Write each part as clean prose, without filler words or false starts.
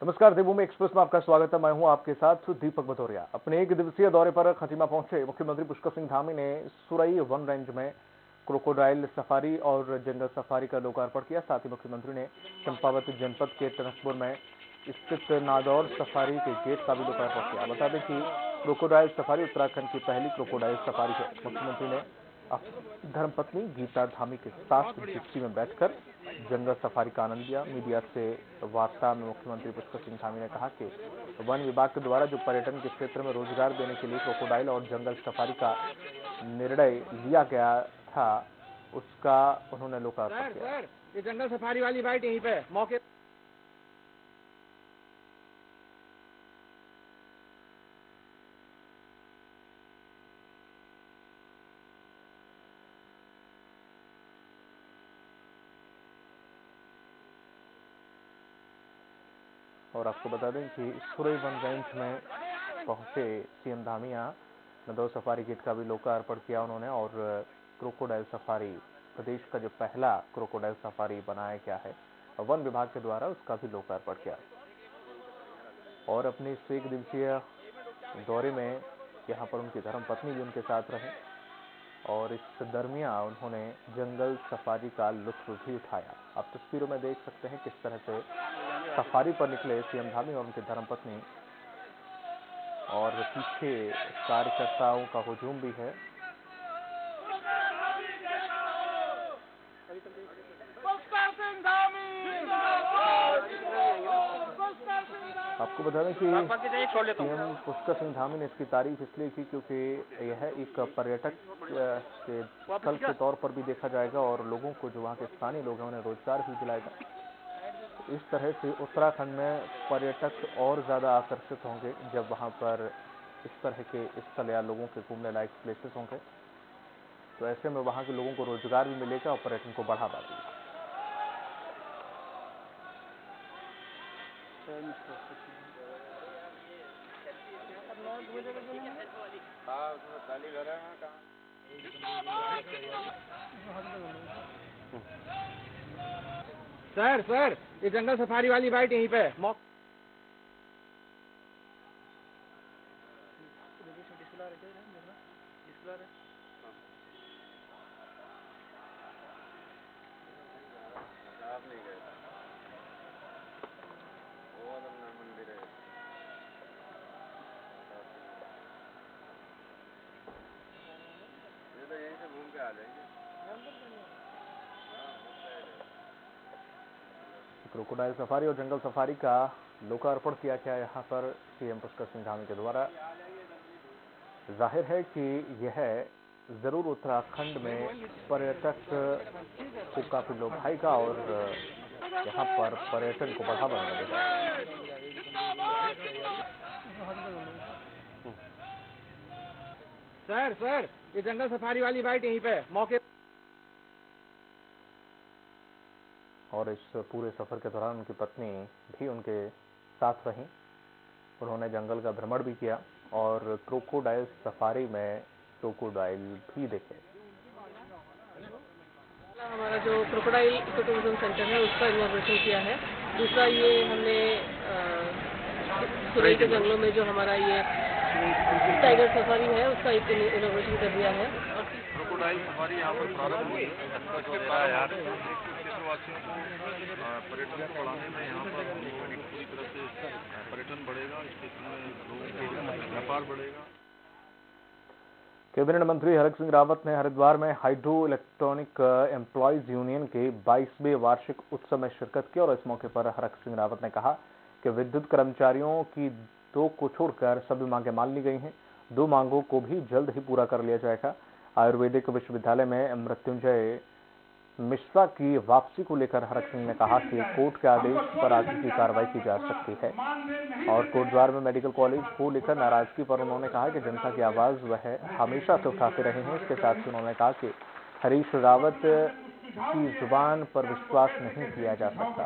नमस्कार, देवभूमि एक्सप्रेस में आपका स्वागत है। मैं हूं आपके साथ दीपक भदौरिया। अपने एक दिवसीय दौरे पर खटीमा पहुंचे मुख्यमंत्री पुष्कर सिंह धामी ने सुरई वन रेंज में क्रोकोडाइल सफारी और जंगल सफारी का लोकार्पण किया। साथ ही मुख्यमंत्री ने चंपावत जनपद के टनकपुर में स्थित नादौर सफारी के गेट का भी लोकार्पण किया। बता दें कि क्रोकोडाइल सफारी उत्तराखंड की पहली क्रोकोडाइल सफारी है। मुख्यमंत्री ने धर्मपत्नी गीता धामी के साथ जिप्सी में बैठकर जंगल सफारी का आनंद लिया। मीडिया से वार्ता में मुख्यमंत्री पुष्कर सिंह धामी ने कहा कि वन विभाग के द्वारा जो पर्यटन के क्षेत्र में रोजगार देने के लिए क्रोकोडाइल और जंगल सफारी का निर्णय लिया गया था, उसका उन्होंने लोकार्पण किया। ये जंगल सफारी वाली बाइट यहीं पे मौके और आपको बता दें कि सुरई वन रेंज में पहुंचे सीएम धामिया नादौर सफारी गेट का भी लोकार्पण किया उन्होंने। और क्रोकोडाइल सफारी प्रदेश का जो पहला क्रोकोडाइल सफारी बनाया गया है वन विभाग के द्वारा, उसका भी लोकार्पण किया। और अपने इस एक दिवसीय दौरे में यहाँ पर उनकी धर्मपत्नी भी उनके साथ रहे और इस दरमियान उन्होंने जंगल सफारी का लुत्फ भी उठाया। आप तस्वीरों में देख सकते हैं किस तरह से सफारी पर निकले सीएम धामी और उनकी धर्मपत्नी, और पीछे कार्यकर्ताओं का हुजूम भी है। आपको बता दें कि सीएम पुष्कर सिंह धामी ने इसकी तारीफ इसलिए की क्योंकि यह एक पर्यटक के स्थल के तौर पर भी देखा जाएगा और लोगों को, जो वहाँ के स्थानीय लोग हैं, उन्हें रोजगार भी दिलाएगा। इस तरह से उत्तराखंड में पर्यटक और ज्यादा आकर्षित होंगे जब वहां पर इस तरह के स्थल या लोगों के घूमने लायक प्लेसेस होंगे, तो ऐसे में वहां के लोगों को रोजगार भी मिलेगा और पर्यटन को बढ़ावा देगा। सर ये जंगल सफारी वाली बाइट यहीं पे मौके क्रोकोडाइल सफारी और जंगल सफारी का लोकार्पण किया गया यहाँ पर सीएम पुष्कर सिंह धामी के द्वारा। जाहिर है कि यह जरूर उत्तराखंड में पर्यटक को काफी लुभाएगा और यहाँ पर पर्यटन को बढ़ावा मिलेगा। सर ये जंगल सफारी वाली बाइट यहीं पे मौके। और इस पूरे सफर के दौरान उनकी पत्नी भी उनके साथ रहीं। उन्होंने जंगल का भ्रमण भी किया और क्रोकोडाइल सफारी में क्रोकोडाइल भी देखे। हमारा जो क्रोकोडाइल इको टूरिज्म सेंटर है उसका इनॉग्रेशन किया है। दूसरा ये हमने सुरई के जंगलों में जो हमारा ये टाइगर सफारी है उसका इनॉग्रेशन कर दिया है। क्रोकोडाइल सफारी यहाँ पर प्रारंभ हुई है। क्षेत्रवासियों को पर्यटन को बढ़ाने में यहाँ पर पूरी तरह से पर्यटन बढ़ेगा, इस क्षेत्र में लोगों का व्यापार बढ़ेगा। कैबिनेट मंत्री हरक सिंह रावत ने हरिद्वार में हाइड्रो इलेक्ट्रॉनिक एम्प्लॉयज यूनियन के 22वें वार्षिक उत्सव में शिरकत की और इस मौके पर हरक सिंह रावत ने कहा कि विद्युत कर्मचारियों की 2 को छोड़कर सभी मांगें मान ली गई हैं। 2 मांगों को भी जल्द ही पूरा कर लिया जाएगा। आयुर्वेदिक विश्वविद्यालय में मृत्युंजय मिश्रा की वापसी को लेकर हरक सिंह ने कहा कि कोर्ट के आदेश पर आगे की कार्रवाई की जा सकती है। और कोटद्वार में मेडिकल कॉलेज को लेकर नाराजगी पर उन्होंने कहा कि जनता की आवाज वह हमेशा से उठाते रहे हैं। इसके साथ ही उन्होंने कहा कि हरीश रावत की जुबान पर विश्वास नहीं किया जा सकता।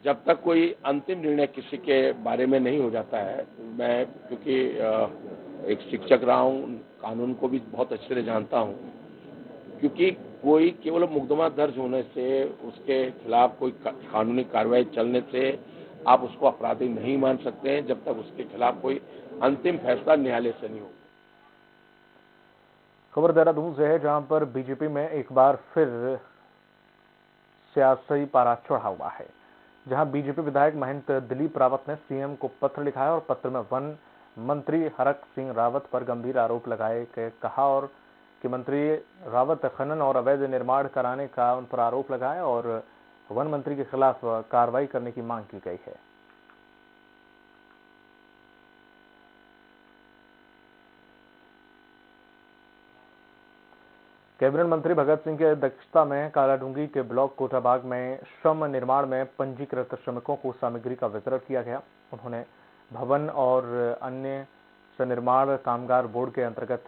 जब तक कोई अंतिम निर्णय किसी के बारे में नहीं हो जाता है, मैं क्योंकि एक शिक्षक रहा हूँ, कानून को भी बहुत अच्छे से जानता हूँ, क्योंकि कोई केवल मुकदमा दर्ज होने से, उसके खिलाफ कोई कानूनी कार्रवाई चलने से आप उसको अपराधी नहीं मान सकते हैं जब तक उसके खिलाफ कोई अंतिम फैसला न्यायालय से नहीं हो। खबर देहरादून से है, जहां पर बीजेपी में एक बार फिर सियासी पारा चढ़ा हुआ है, जहां बीजेपी विधायक महंत दिलीप रावत ने सीएम को पत्र लिखा है और पत्र में वन मंत्री हरक सिंह रावत पर गंभीर आरोप लगाए के कहा और कि मंत्री रावत खनन और अवैध निर्माण कराने का उन पर आरोप लगाए और वन मंत्री के खिलाफ कार्रवाई करने की मांग की गई है। कैबिनेट मंत्री भगत सिंह की अध्यक्षता में कालाडूंगी के ब्लॉक कोटाबाग में श्रम निर्माण में पंजीकृत श्रमिकों को सामग्री का वितरण किया गया। उन्होंने भवन और अन्य सनिर्माण कामगार बोर्ड के अंतर्गत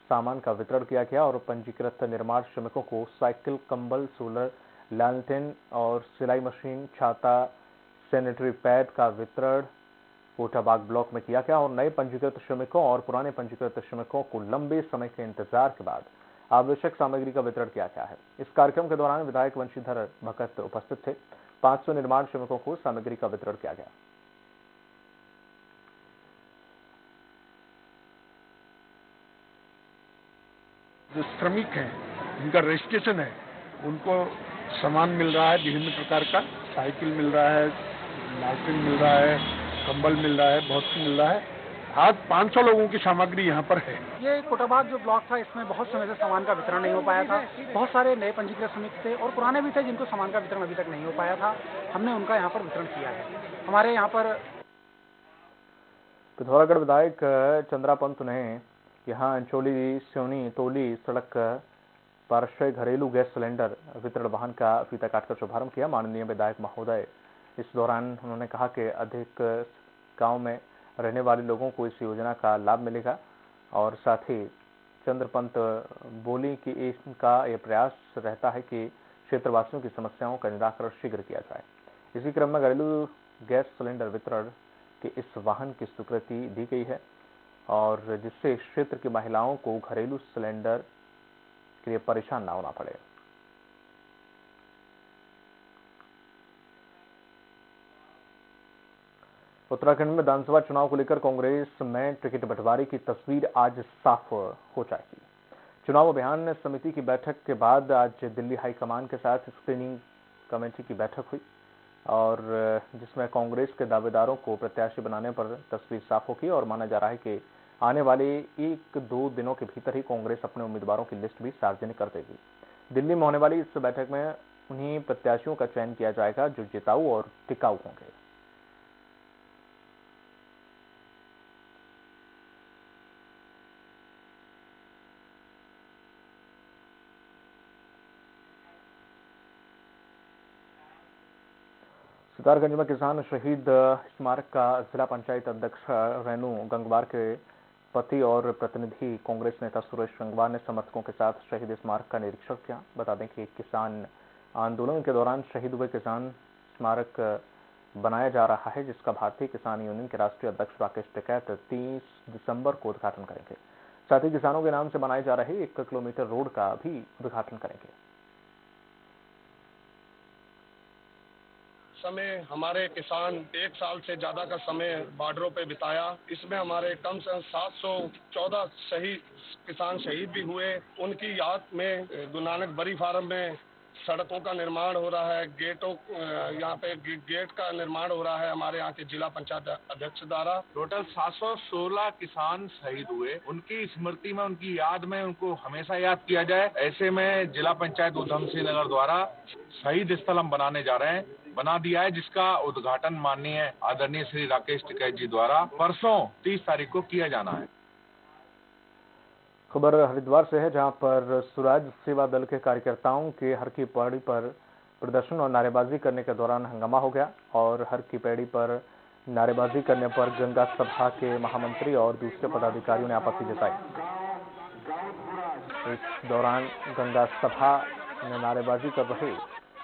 सामान का वितरण किया गया और पंजीकृत निर्माण श्रमिकों को साइकिल, कंबल, सोलर लैंटेन और सिलाई मशीन, छाता, सैनिटरी पैड का वितरण कोटाबाग ब्लॉक में किया गया और नए पंजीकृत श्रमिकों और पुराने पंजीकृत श्रमिकों को लंबे समय के इंतजार के बाद आवश्यक सामग्री का वितरण किया गया है। इस कार्यक्रम के दौरान विधायक वंशीधर भगत उपस्थित थे। 500 निर्माण श्रमिकों को सामग्री का वितरण किया गया। जो श्रमिक हैं, जिनका रजिस्ट्रेशन है, उनको सामान मिल रहा है, विभिन्न प्रकार का साइकिल मिल रहा है, लालटेन मिल रहा है, कंबल मिल रहा है, बहुत कुछ मिल रहा है। आज 500 लोगों की सामग्री यहाँ पर है। ये कोटाबाग जो ब्लॉक था, इसमें बहुत समय से सामान का वितरण नहीं हो पाया था। बहुत सारे नए पंजीकृत श्रमिक थे और पुराने भी थे जिनको सामान का वितरण अभी तक नहीं हो पाया था। हमने उनका यहाँ पर वितरण किया है। हमारे यहाँ पर पिथौरागढ़ विधायक चंद्रा पंत ने यहाँ अंचोली सिवनी तोली सड़क पर घरेलू गैस सिलेंडर वितरण वाहन का फीता काटकर शुभारंभ किया। माननीय विधायक महोदय, इस दौरान उन्होंने कहा कि अधिक गांव में रहने वाले लोगों को इस योजना का लाभ मिलेगा और साथ ही चंद्रपंत बोली कि इनका यह प्रयास रहता है कि क्षेत्रवासियों की समस्याओं का निराकरण शीघ्र किया जाए। इसी क्रम में घरेलू गैस सिलेंडर वितरण के इस वाहन की स्वीकृति दी गई है और जिससे क्षेत्र की महिलाओं को घरेलू सिलेंडर के लिए परेशान न होना पड़े। उत्तराखंड में विधानसभा चुनाव को लेकर कांग्रेस में टिकट बंटवारे की तस्वीर आज साफ हो जाएगी। चुनाव अभियान समिति की बैठक के बाद आज दिल्ली हाईकमान के साथ स्क्रीनिंग कमेटी की बैठक हुई और जिसमें कांग्रेस के दावेदारों को प्रत्याशी बनाने पर तस्वीर साफ होगी और माना जा रहा है कि आने वाले 1-2 दिनों के भीतर ही कांग्रेस अपने उम्मीदवारों की लिस्ट भी सार्वजनिक कर देगी। दिल्ली में होने वाली इस बैठक में उन्हीं प्रत्याशियों का चयन किया जाएगा जो जिताऊ और टिकाऊ होंगे। सितारगंज में किसान शहीद स्मारक का जिला पंचायत अध्यक्ष रेणु गंगवार के पति और प्रतिनिधि कांग्रेस नेता सुरेश गंगवार ने समर्थकों के साथ शहीद स्मारक का निरीक्षण किया। बता दें कि किसान आंदोलन के दौरान शहीद हुए किसान स्मारक बनाया जा रहा है, जिसका भारतीय किसान यूनियन के राष्ट्रीय अध्यक्ष राकेश टिकैत 30 दिसंबर को उद्घाटन करेंगे। साथ ही किसानों के नाम से बनाए जा रहे 1 किलोमीटर रोड का भी उद्घाटन करेंगे। समय हमारे किसान 1 साल से ज्यादा का समय बॉर्डरों पे बिताया। इसमें हमारे कम से कम 714 किसान शहीद भी हुए। उनकी याद में गुरु नानक बरी फार्म में सड़कों का निर्माण हो रहा है, यहाँ पे गेट का निर्माण हो रहा है हमारे यहाँ के जिला पंचायत अध्यक्ष द्वारा। टोटल 716 किसान शहीद हुए। उनकी स्मृति में, उनकी याद में उनको हमेशा याद किया जाए। ऐसे में जिला पंचायत उधम सिंह नगर द्वारा शहीद स्थल हम बनाने जा रहे हैं, बना दिया है, जिसका उद्घाटन माननीय आदरणीय श्री राकेश टिकैत जी द्वारा परसों 30 तारीख को किया जाना है। खबर हरिद्वार से है, जहां पर स्वराज सेवा दल के कार्यकर्ताओं के हर की पौड़ी पर प्रदर्शन और नारेबाजी करने के दौरान हंगामा हो गया और हर की पैड़ी पर नारेबाजी करने पर गंगा सभा के महामंत्री और दूसरे पदाधिकारियों ने आपत्ति जताई। इस दौरान गंगा सभा में नारेबाजी कर रहे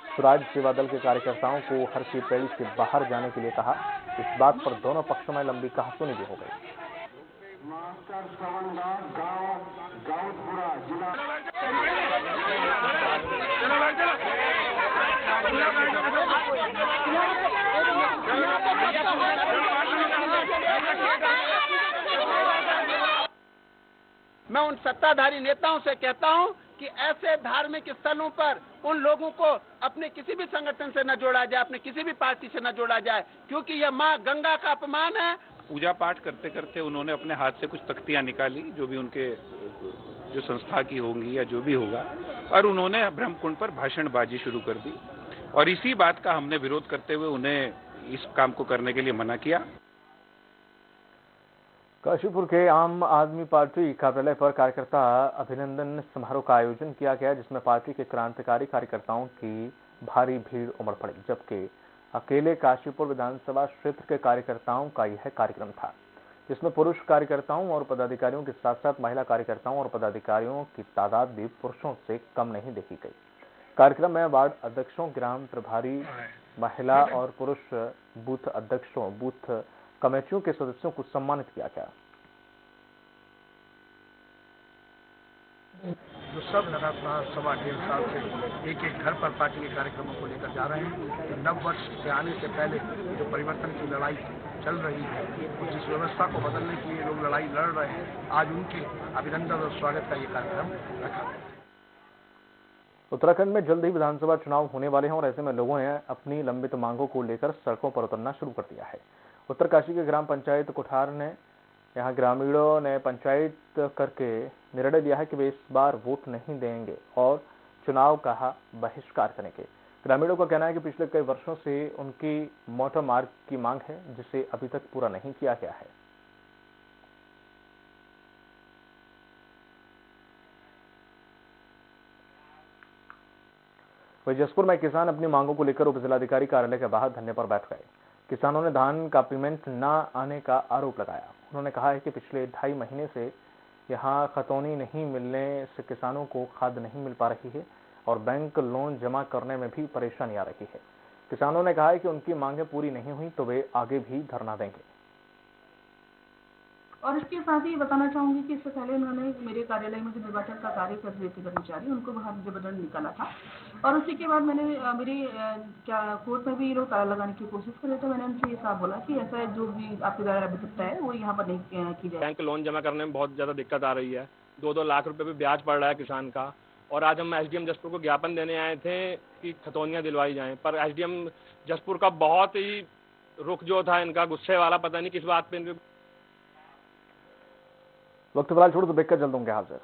स्वराज सेवा दल के कार्यकर्ताओं को हर की पैड़ी से बाहर जाने के लिए कहा। इस बात पर दोनों पक्षों में लंबी कहासुनी भी हो गई। मैं उन सत्ताधारी नेताओं से कहता हूं कि ऐसे धार्मिक स्थलों पर उन लोगों को अपने किसी भी संगठन से न जोड़ा जाए, अपने किसी भी पार्टी से न जोड़ा जाए, क्योंकि यह मां गंगा का अपमान है। पूजा पाठ करते करते उन्होंने अपने हाथ से कुछ तख्तियां निकाली, जो भी उनके जो संस्था की होंगी या जो भी होगा, और उन्होंने ब्रह्मकुंड पर भाषणबाजी शुरू कर दी। और इसी बात का हमने विरोध करते हुए उन्हें इस काम को करने के लिए मना किया। काशीपुर के आम आदमी पार्टी कार्यालय पर कार्यकर्ता अभिनंदन समारोह का आयोजन किया गया, जिसमें पार्टी के क्रांतिकारी कार्यकर्ताओं की भारी भीड़ उमड़ पड़ी, जबकि अकेले काशीपुर विधानसभा क्षेत्र के कार्यकर्ताओं का यह कार्यक्रम था, जिसमें पुरुष कार्यकर्ताओं और पदाधिकारियों के साथ साथ महिला कार्यकर्ताओं और पदाधिकारियों की तादाद भी पुरुषों से कम नहीं देखी गई। कार्यक्रम में वार्ड अध्यक्षों, ग्राम प्रभारी, महिला और पुरुष बूथ अध्यक्षों, बूथ कमेटियों के सदस्यों को सम्मानित किया गया। जो सब लगातार 1.5 साल से एक एक घर पर पार्टी के कार्यक्रमों को लेकर जा रहे हैं, नव वर्ष के आने से पहले जो परिवर्तन की लड़ाई चल रही है और जिस व्यवस्था को बदलने के लिए लोग लड़ाई लड़ रहे हैं, आज उनके अभिनंदन और स्वागत का ये कार्यक्रम रखा गया। उत्तराखंड में जल्द ही विधानसभा चुनाव होने वाले हैं और ऐसे में लोगों ने अपनी लंबित मांगों को लेकर सड़कों पर उतरना शुरू कर दिया है। उत्तरकाशी के ग्राम पंचायत कुठार ने यहां ग्रामीणों ने पंचायत करके निर्णय लिया है कि वे इस बार वोट नहीं देंगे और चुनाव का बहिष्कार करेंगे। ग्रामीणों का कहना है कि पिछले कई वर्षों से उनकी मोटर मार्ग की मांग है, जिसे अभी तक पूरा नहीं किया गया है। वहीं जसपुर में किसान अपनी मांगों को लेकर उप जिलाधिकारी कार्यालय के बाहर धरने पर बैठ गए। किसानों ने धान का पेमेंट न आने का आरोप लगाया। उन्होंने कहा है कि पिछले 2.5 महीने से यहां खतौनी नहीं मिलने से किसानों को खाद नहीं मिल पा रही है और बैंक लोन जमा करने में भी परेशानी आ रही है। किसानों ने कहा है कि उनकी मांगें पूरी नहीं हुई तो वे आगे भी धरना देंगे। और इसके साथ ही बताना चाहूंगी कि इससे पहले उन्होंने मेरे कार्यालय में जो निर्वाचन का कार्य कर रहे थे कर्मचारी, उनको बाहर जबरदस्ती निकाला था और उसी के बाद मैंने मेरी कोर्ट में भी लोग ताला लगाने की कोशिश कर रहे थे। मैंने उनसे ये साफ बोला कि ऐसा जो भी आपके द्वारा अभियुक्त है वो यहाँ पर नहीं की जाए। बैंक लोन जमा करने में बहुत ज़्यादा दिक्कत आ रही है, 2-2 लाख रुपये पे ब्याज पड़ रहा है किसान का। और आज हम एसडीएम जसपुर को ज्ञापन देने आए थे कि खतौनियाँ दिलवाई जाएँ, पर एसडीएम जसपुर का बहुत ही रुख जो था इनका गुस्से वाला, पता नहीं किस बात पे। वक्त फिलहाल छोड़ तो देखकर जल्द होंगे हाजिर।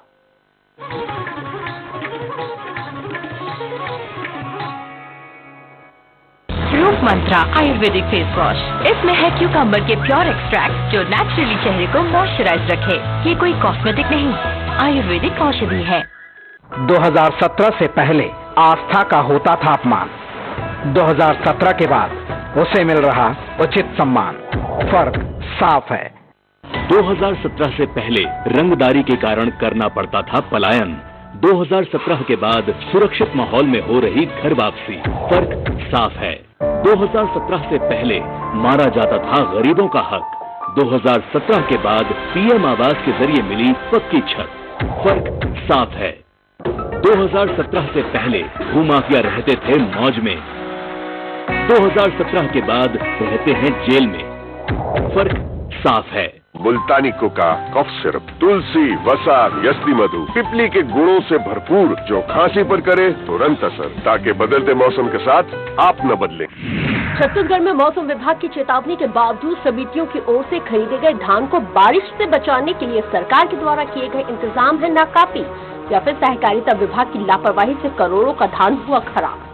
रूप मंत्रा आयुर्वेदिक फेस वॉश, इसमें है क्यूकम्बर के प्योर एक्सट्रैक्ट जो नेचुरली चेहरे को मॉइस्चराइज रखे। ये कोई कॉस्मेटिक नहीं, आयुर्वेदिक औषधि है। 2017 से पहले आस्था का होता था अपमान, 2017 के बाद उसे मिल रहा उचित सम्मान। फर्क साफ है। 2017 से पहले रंगदारी के कारण करना पड़ता था पलायन, 2017 के बाद सुरक्षित माहौल में हो रही घर वापसी। फर्क साफ है। 2017 से पहले मारा जाता था गरीबों का हक, 2017 के बाद पीएम आवास के जरिए मिली पक्की छत। फर्क साफ है। 2017 से पहले भूमाफिया रहते थे मौज में, 2017 के बाद रहते हैं जेल में। फर्क साफ है। मुल्तानी कोका, कफ सिरप, तुलसी, वसा, यस्ती मधु, पिपली के गुणों से भरपूर, जो खांसी पर करे तुरंत असर, ताकि बदलते मौसम के साथ आप न बदलें। छत्तीसगढ़ में मौसम विभाग की चेतावनी के बावजूद समितियों की ओर से खरीदे गए धान को बारिश से बचाने के लिए सरकार के द्वारा किए गए इंतजाम है नाकाफी, या फिर सहकारिता विभाग की लापरवाही से करोड़ों का धान हुआ खराब।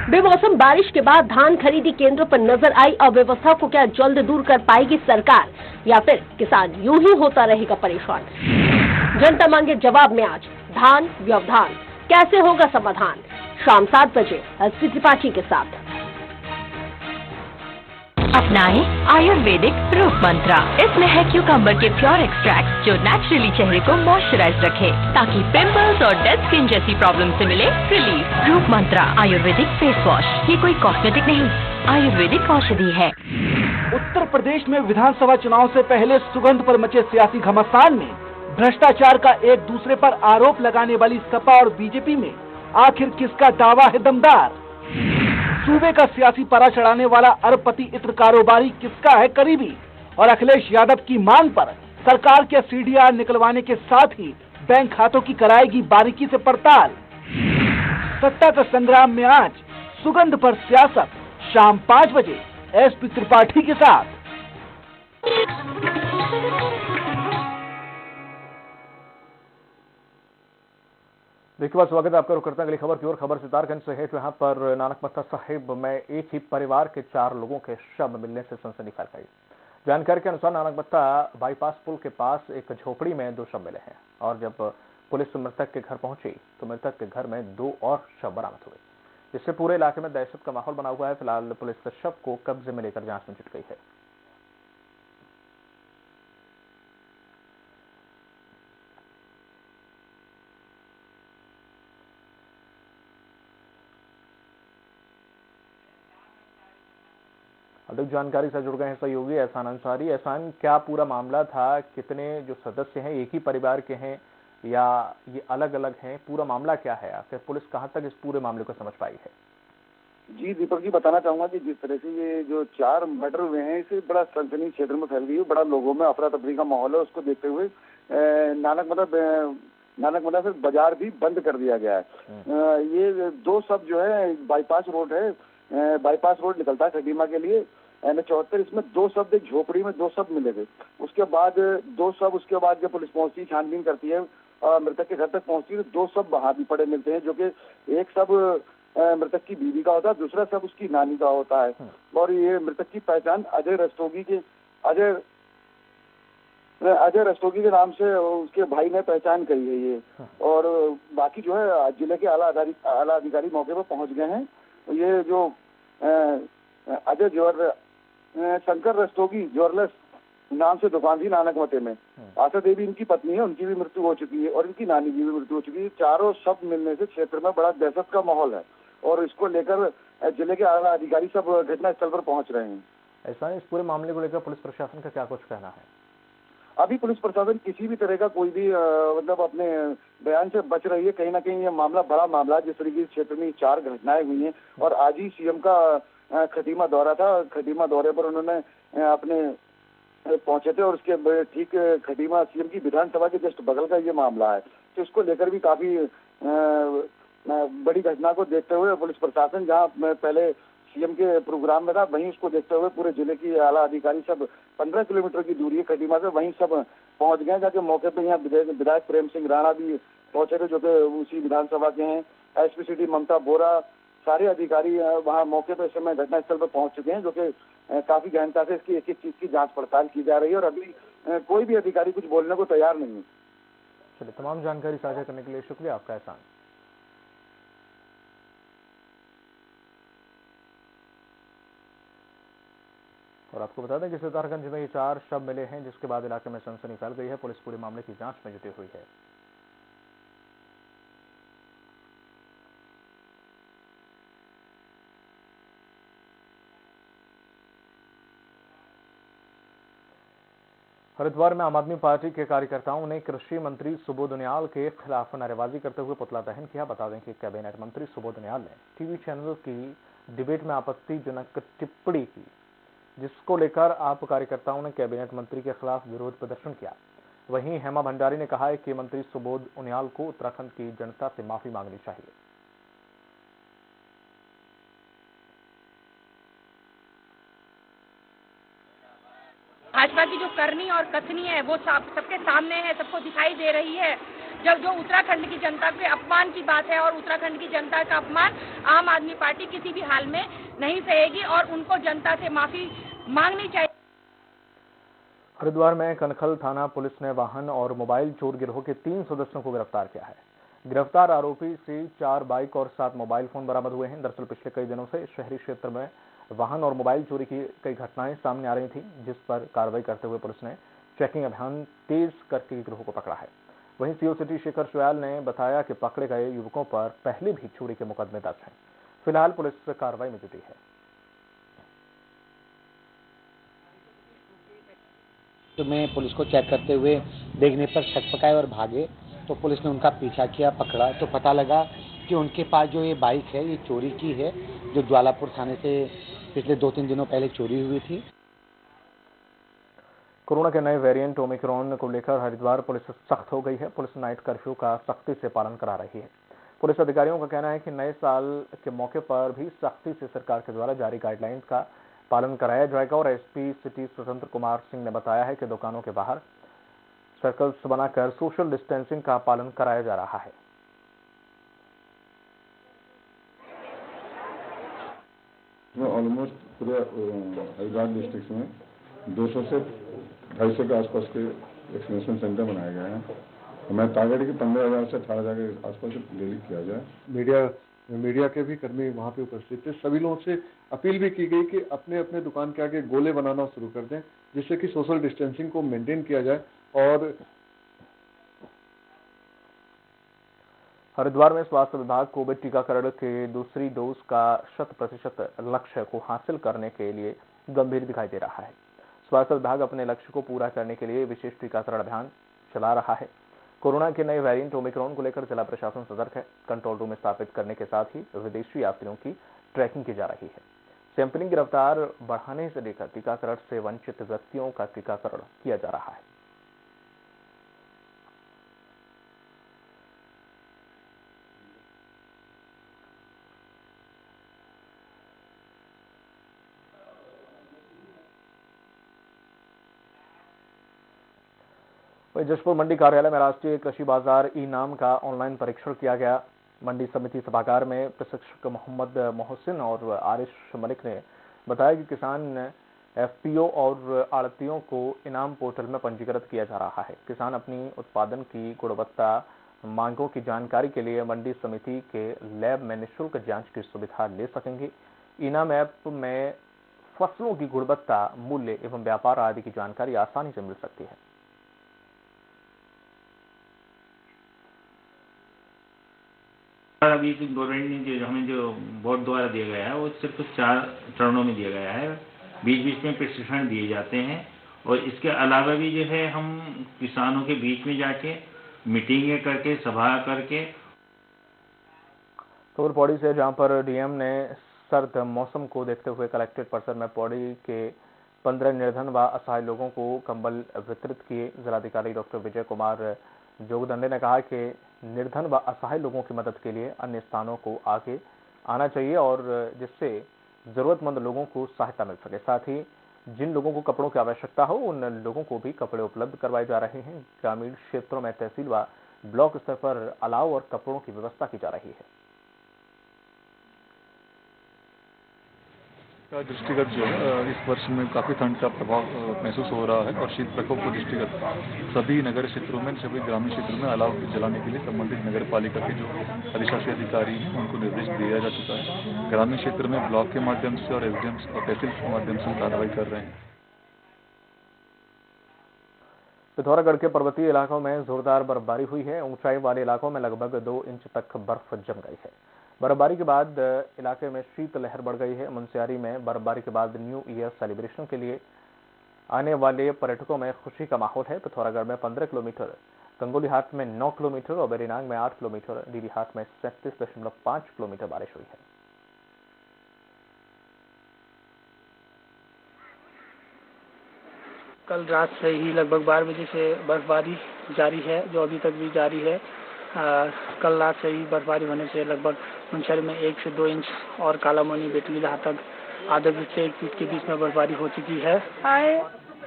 बेमौसम बारिश के बाद धान खरीदी केंद्रों पर नजर आई अव्यवस्था को क्या जल्द दूर कर पाएगी सरकार, या फिर किसान यूं ही होता रहेगा परेशान? जनता मांगे जवाब में आज धान व्यवधान, कैसे होगा समाधान? शाम 7 बजे एसपी त्रिपाठी के साथ। अपनाएं आयुर्वेदिक रूप मंत्रा, इसमें है क्यूकम्बर के प्योर एक्सट्रैक्ट जो नेचुरली चेहरे को मॉइस्चराइज रखे, ताकि पिंपल्स और डेड स्किन जैसी प्रॉब्लम से मिले रिलीफ। रूप मंत्रा आयुर्वेदिक फेस वॉश, ये कोई कॉस्मेटिक नहीं, आयुर्वेदिक औषधि है। उत्तर प्रदेश में विधानसभा चुनाव से पहले सुगंध पर मचे सियासी घमासान में भ्रष्टाचार का एक दूसरे पर आरोप लगाने वाली सपा और बीजेपी में आखिर किसका दावा है दमदार? सूबे का सियासी पारा चढ़ाने वाला अरबपति इत्र कारोबारी किसका है करीबी? और अखिलेश यादव की मांग पर सरकार के सीडीआर निकलवाने के साथ ही बैंक खातों की कराएगी बारीकी से पड़ताल। सत्ता का संग्राम में आज सुगंध पर सियासत, शाम 5 बजे एसपी त्रिपाठी के साथ। देखिए बात स्वागत है आपका। रुक करते हैं अगली खबर की ओर। खबर सितारगंज से है, जहां पर नानकमत्ता साहिब में एक ही परिवार के 4 लोगों के शव मिलने से सनसनी फैल गई। जानकारी के अनुसार नानकमत्ता बाईपास पुल के पास एक झोपड़ी में 2 शव मिले हैं और जब पुलिस मृतक के घर पहुंची तो मृतक के घर में 2 और शव बरामद हुए, जिससे पूरे इलाके में दहशत का माहौल बना हुआ है। फिलहाल पुलिस शव को कब्जे में लेकर जांच में जुट गई है। अधिक जानकारी से जुड़ गए हैं सहयोगी एहसान अंसारी। एहसान, क्या पूरा मामला था? कितने जो सदस्य हैं एक ही परिवार के हैं या ये अलग अलग हैं? पूरा मामला क्या है? आखिर पुलिस कहां तक इस पूरे मामले को समझ पाई है? जी दीपक जी, बताना चाहूंगा कि जिस तरह से ये जो 4 मर्डर हुए हैं, इससे बड़ा सनसनी क्षेत्र में फैल गई है। बड़ा लोगों में अफरा तफरी का माहौल है। उसको देखते हुए नानकमत्ता से बाजार भी बंद कर दिया गया है। ये 2 शव जो है, बाईपास रोड है, बाईपास रोड निकलता है खटीमा के लिए, N74। इसमें 2 शव, एक झोपड़ी में 2 शव मिले थे। उसके बाद 2 शव, उसके बाद जब पुलिस पहुंचती, छानबीन करती है, मृतक के घर तक पहुंचती है, तो 2 शव वहां भी पड़े मिलते हैं, जो कि एक शव मृतक की बीवी का होता है, दूसरा शव उसकी नानी का होता है। और ये मृतक की पहचान अजय रस्तोगी के नाम से उसके भाई ने पहचान करी है ये। और बाकी जो है जिले के आला अधिकारी मौके पर पहुंच गए हैं। ये जो अजय शंकर रस्तोगी ज्वेलर्स नाम से दुकान थी नानकमत्ते में, आशा देवी इनकी पत्नी है, उनकी भी मृत्यु हो चुकी है और इनकी नानी की भी मृत्यु हो चुकी है। 4 शव मिलने से क्षेत्र में बड़ा दहशत का माहौल है और इसको लेकर जिले के आला अधिकारी सब घटनास्थल पर पहुंच रहे हैं। ऐसा इस पूरे मामले को लेकर पुलिस प्रशासन का क्या कुछ कहना है? अभी पुलिस प्रशासन किसी भी तरह का कोई भी मतलब अपने बयान से बच रही है। कहीं ना कहीं ये मामला बड़ा मामला है। जिस तरीके से क्षेत्र में 4 घटनाएं हुई हैं और आज ही सीएम का खटीमा दौरा था। खटीमा दौरे पर उन्होंने अपने पहुंचे थे और उसके ठीक खटीमा सीएम की विधानसभा के जस्ट बगल का ये मामला है। तो इसको लेकर भी काफी बड़ी घटना को देखते हुए पुलिस प्रशासन जहां पहले सीएम के प्रोग्राम में था, वहीं उसको देखते हुए पूरे जिले की आला अधिकारी सब 15 किलोमीटर की दूरी है खटीमा से, वहीं सब पहुंच गए। जाके मौके पे यहाँ विधायक प्रेम सिंह राणा भी पहुंचे थे, जो कि उसी विधानसभा के हैं। एसपी सिटी ममता बोरा, सारे अधिकारी वहाँ मौके पर इस समय घटनास्थल पर पहुंच चुके हैं, जो कि काफी गहनता से इसकी एक एक चीज की जांच पड़ताल की जा रही है और अभी कोई भी अधिकारी कुछ बोलने को तैयार नहीं है। चलिए, तमाम जानकारी साझा करने के लिए शुक्रिया आपका एहसान। और आपको बता दें कि सितारगंज में ये 4 शव मिले हैं, जिसके बाद इलाके में सनसनी फैल गई है। पुलिस पूरे मामले की जांच में जुटी हुई है। हरिद्वार में आम आदमी पार्टी के कार्यकर्ताओं ने कृषि मंत्री सुबोध उनियाल के खिलाफ नारेबाजी करते हुए पुतला दहन किया। बता दें कि कैबिनेट मंत्री सुबोध उनियाल ने टीवी चैनल की डिबेट में आपत्तिजनक टिप्पणी की, जिसको लेकर आप कार्यकर्ताओं ने कैबिनेट मंत्री के खिलाफ विरोध प्रदर्शन किया। वहीं हेमा भंडारी ने कहा है कि मंत्री सुबोध उनियाल को उत्तराखंड की जनता से माफी मांगनी चाहिए। भाजपा की जो करनी और कथनी है वो सबके सामने है, सबको दिखाई दे रही है। जब जो उत्तराखंड की जनता के अपमान की बात है और उत्तराखंड की जनता का अपमान आम आदमी पार्टी किसी भी हाल में नहीं सहेगी और उनको जनता से माफी मांगनी चाहिए। हरिद्वार में कनखल थाना पुलिस ने वाहन और मोबाइल चोर गिरोह के 3 सदस्यों को गिरफ्तार किया है। गिरफ्तार आरोपी से 4 बाइक और 7 मोबाइल फोन बरामद हुए हैं। दरअसल पिछले कई दिनों से शहरी क्षेत्र में वाहन और मोबाइल चोरी की कई घटनाएं सामने आ रही थी, जिस पर कार्रवाई करते हुए पुलिस ने चेकिंग अभियान तेज करके गिरोह को पकड़ा है। वहीं सीओ सिटी शेखर सोयाल ने बताया कि पकड़े गए युवकों पर पहले भी चोरी के मुकदमे दर्ज हैं। फिलहाल पुलिस कार्रवाई में जुटी है। तो मैं पुलिस को चेक करते हुए देखने पर शक पकाए और भागे, तो पुलिस ने उनका पीछा किया, पकड़ा, तो पता लगा कि उनके पास जो ये बाइक है ये चोरी की है, जो ज्वालापुर थाने से पिछले 2-3 दिनों पहले चोरी हुई थी। कोरोना के नए वेरिएंट ओमिक्रॉन को लेकर हरिद्वार पुलिस सख्त हो गई है। पुलिस नाइट कर्फ्यू का सख्ती से पालन करा रही है। पुलिस अधिकारियों का कहना है कि नए साल के मौके पर भी सख्ती से सरकार के द्वारा जारी गाइडलाइंस का पालन कराया जाएगा और एसपी सिटी स्वतंत्र कुमार सिंह ने बताया है कि दुकानों के बाहर सर्कल्स बनाकर सोशल डिस्टेंसिंग का पालन कराया जा रहा है। ऑलमोस्ट पूरे हरिद्वार डिस्ट्रिक्ट में 200 से 250 के आसपास के वैक्सीनेशन सेंटर बनाए गए हैं। मैं टारगेट की 15,000 से 18,000 के आसपास डेली किया जाए। मीडिया के भी कर्मी वहाँ पे उपस्थित थे। सभी लोगों से अपील भी की गई कि अपने अपने दुकान के आगे गोले बनाना शुरू कर दें, जिससे कि सोशल डिस्टेंसिंग को मेंटेन किया जाए। और हरिद्वार में स्वास्थ्य विभाग कोविड टीकाकरण के दूसरी डोज का 100% लक्ष्य को हासिल करने के लिए गंभीर दिखाई दे रहा है। स्वास्थ्य विभाग अपने लक्ष्य को पूरा करने के लिए विशेष टीकाकरण अभियान चला रहा है। कोरोना के नए वेरिएंट ओमिक्रॉन को लेकर जिला प्रशासन सतर्क है। कंट्रोल रूम स्थापित करने के साथ ही विदेशी यात्रियों की ट्रैकिंग की जा रही है। सैंपलिंग की रफ्तार बढ़ाने से लेकर टीकाकरण से वंचित व्यक्तियों का टीकाकरण किया जा रहा है। जशपुर मंडी कार्यालय में राष्ट्रीय कृषि बाजार ई नाम का ऑनलाइन परीक्षण किया गया। मंडी समिति सभागार में प्रशिक्षक मोहम्मद मोहसिन और आरिश मलिक ने बताया कि किसान एफपीओ और आड़तियों को इनाम पोर्टल में पंजीकृत किया जा रहा है। किसान अपनी उत्पादन की गुणवत्ता मांगों की जानकारी के लिए मंडी समिति के लैब में निःशुल्क जांच की सुविधा ले सकेंगे। इनाम ऐप में फसलों की गुणवत्ता, मूल्य एवं व्यापार आदि की जानकारी आसानी से मिल सकती है। अभी गवर्नमेंट ने जो हमें जो बोर्ड द्वारा दिया गया है वो सिर्फ 4 चरणों में दिया गया है। बीच बीच में प्रशिक्षण दिए जाते हैं और इसके अलावा भी जो है हम किसानों के बीच में जाके मीटिंगें करके, सभा करके। तो पौड़ी से जहां पर डीएम ने सर्द मौसम को देखते हुए कलेक्ट्रेट परिसर में पौड़ी के 15 निर्धन व असहाय लोगों को कंबल वितरित किए। जिलाधिकारी डॉक्टर विजय कुमार जोगदंडे ने कहा कि निर्धन व असहाय लोगों की मदद के लिए अन्य स्थानों को आगे आना चाहिए और जिससे जरूरतमंद लोगों को सहायता मिल सके। साथ ही जिन लोगों को कपड़ों की आवश्यकता हो उन लोगों को भी कपड़े उपलब्ध करवाए जा रहे हैं। ग्रामीण क्षेत्रों में तहसील व ब्लॉक स्तर पर अलाव और कपड़ों की व्यवस्था की जा रही है। दृष्टिगत जो है इस वर्ष में काफ़ी ठंड का प्रभाव महसूस हो रहा है और शीत प्रकोप को दृष्टिगत सभी नगर क्षेत्रों में, सभी ग्रामीण क्षेत्रों में अलाव जलाने के लिए संबंधित नगर पालिका के जो अधिशासी अधिकारी हैं उनको निर्देश दिया जा चुका है। ग्रामीण क्षेत्र में ब्लॉक के माध्यम से और एसडीएम और तहसील के माध्यम से कार्रवाई कर रहे हैं। पिथौरागढ़ के पर्वतीय इलाकों में जोरदार बर्फबारी हुई है। ऊंचाई वाले इलाकों में लगभग 2 इंच तक बर्फ जम गई है। बर्फबारी के बाद इलाके में शीतलहर बढ़ गई है। मुनस्यारी में बर्फबारी के बाद न्यू ईयर सेलिब्रेशन के लिए आने वाले पर्यटकों में खुशी का माहौल है। पिथौरागढ़ में 15 किलोमीटर, गंगोलीहाट में 9 किलोमीटर और बेरीनाग में 8 किलोमीटर, डीडीहाट में 37.5 किलोमीटर बारिश हुई है। कल रात से ही लगभग 12 बजे से बर्फबारी जारी है, जो अभी तक भी जारी है। कल रात से ही बर्फबारी होने से लगभग मुनस्यारी में 1 से 2 इंच और कालामोनी बेटलीला तक आधे फीट से 1 फीट के बीच में बर्फबारी हो चुकी है।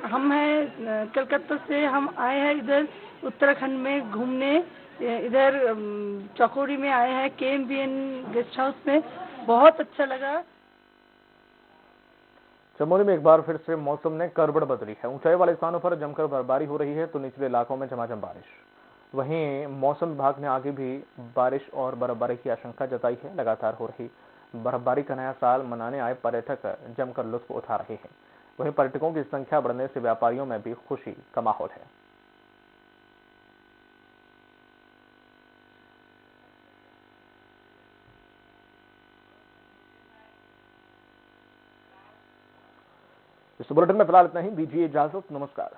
हम हैं कलकत्ता से, हम आए हैं इधर उत्तराखंड में घूमने। इधर चकोरी में आए हैं KMBN गेस्ट हाउस में, बहुत अच्छा लगा। चमोली में एक बार फिर से मौसम ने करवट बदली है। ऊंचाई वाले स्थानों पर जमकर बर्फबारी हो रही है तो निचले इलाकों में झमाझम बारिश। वहीं मौसम विभाग ने आगे भी बारिश और बर्फबारी की आशंका जताई है। लगातार हो रही बर्फबारी का नया साल मनाने आए पर्यटक जमकर लुत्फ उठा रहे हैं। वहीं पर्यटकों की संख्या बढ़ने से व्यापारियों में भी खुशी का माहौल है। इस बुलेटिन में फिलहाल इतना ही। दीजिए इजाजत, नमस्कार।